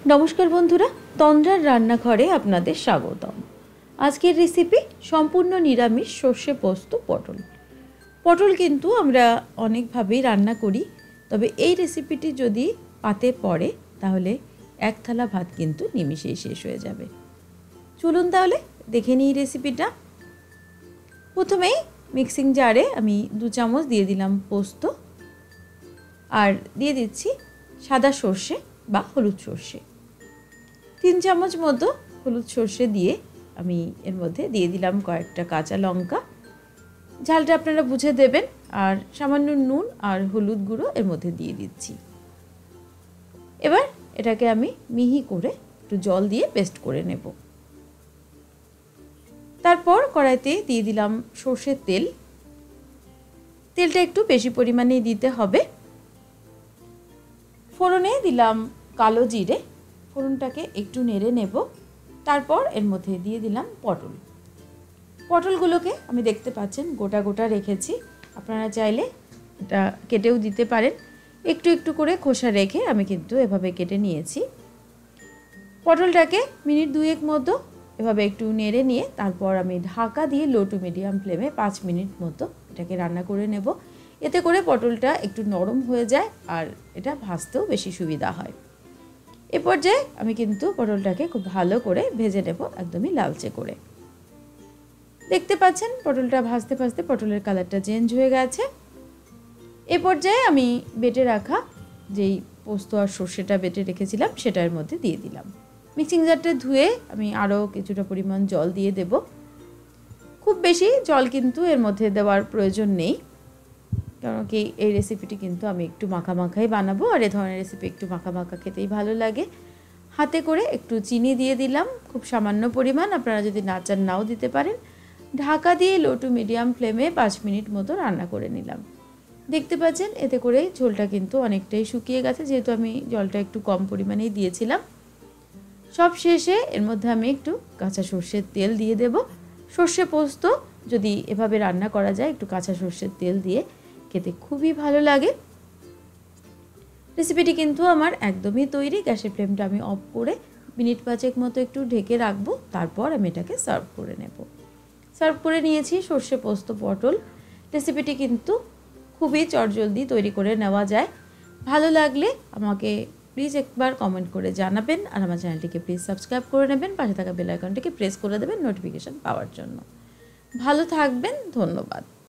नमस्कार बंधुरा तंद्रार रान्नाघरे आपनादेर स्वागतम। आजकेर रेसिपि सम्पूर्ण निरामिष सर्षे पोस्त पटल। पटल किन्तु आमरा अनेक भावेई रान्ना करी, तबे एई रेसिपिटी जदि पाते पड़े ताहले एक थाला भात किन्तु निमेषेई शेष हये जाबे। चलुन ताहले देखे निई रेसिपिटा। प्रथमेई मिक्सिंग जारे आमी 2 चामच दिए दिलाम पोस्त और दिए दिচ্ছি सादा सर्षे बा हलुद सर्षे। 3 चामच मतो हलुद सर्षे दिए आमी एर मध्य दिए दिलाम कयेकटा काँचा लंका। झालटा आपनारा बुझे देबेन और सामान्य नुन और हलुद गुड़ो एर मध्य दिए दिচ্ছি। एबार एटाके आमी मिहि करे एकटु जल दिए पेस्ट करे नेब। तारपर कड़ाइते दिए दिलाम सर्षेर तेल। तेलटा एकटु बेशी परिमाणे दिते हबे। फोड़ने दिलाम कालो जिरे। फोड़नटाके एकटु नेड़े नेब। तारपर एर मध्य दिए दिलाम पटल। पटलगुलोके आमी देखते पाच्छेन गोटा गोटा रेखेछि। आपनारा चाइले एटा केटेও दिते पारेन। एकटु एकटु करे खोसा रेखे आमी किन्तु एभाবে केटे निয়েছি। पटलटाके मिनिट 2 मतो एभाবে एकटु नेड़े निয়ে तारपर आमी ढाका दिए लो टू मिडियाम फ्लेमे 5 मिनिट मतो एटाके रान्ना करे नेब। एते करे पटलटा एकटु नरम हो जाए और एटा भाजतेও बेशी सुविधा হয়। ए पर्याये आमी किन्तु पटलटाके खूब भालो करे भेजे नेब एकदमই लालचे करे। देखते पाच्छेन पटलटा भाजते भाजते पटलेर कालारटा चेंज हो गेছে। ए पर्याये आमी बेटे राखा जेই পোস্ত আর সরষেটা বেটে রেখেছিলাম সেটার মধ্যে দিয়ে দিলাম। মিক্সিং জারটা ধুয়ে আমি আরও কিছুটা পরিমাণ জল দিয়ে দেব। খুব বেশি জল কিন্তু এর মধ্যে দেওয়ার প্রয়োজন নেই, কারণ কি এই রেসিপিটি কিন্তু আমি একটু মাখা মাখাই বানাবো আর এই ধরনের রেসিপি একটু মাখা মাখা খেতেই ভালো লাগে। হাতে করে একটু চিনি দিয়ে দিলাম, খুব সামান্য পরিমাণ, আপনারা যদি না চান নাও দিতে পারেন। ঢাকা দিয়ে লো টু মিডিয়াম ফ্লেমে 5 মিনিট মতো রান্না করে নিলাম। দেখতে পাচ্ছেন এতে করে ঝোলটা কিন্তু অনেকটাই শুকিয়ে গেছে, যেহেতু আমি জলটা একটু কম পরিমাণেই দিয়েছিলাম। সব শেষে এর মধ্যে আমি একটু কাঁচা সরষের তেল দিয়ে দেব। সরষে পোস্ত যদি এভাবে রান্না করা যায় একটু কাঁচা সরষের তেল দিয়ে খেতে খুবই ভালো লাগে। রেসিপিটি কিন্তু আমার একদমই তৈরি। গ্যাসের ফ্লেমটা আমি অফ করে মিনিট 5 মতো একটু ঢেকে রাখবো। তারপর আমি এটাকে সার্ভ করে নেব। সার্ভ করে নিয়েছি সরষে পোস্ত পটল। রেসিপিটি কিন্তু খুবই চটজলদি তৈরি করে নেওয়া যায়। ভালো লাগলে আমাকে প্লিজ একবার কমেন্ট করে জানাবেন আর আমার চ্যানেলটিকে প্লিজ সাবস্ক্রাইব করে নেবেন। পাশে থাকা বেল আইকনটিকে প্রেস করে দেবেন নোটিফিকেশন পাওয়ার জন্য। ভালো থাকবেন, ধন্যবাদ।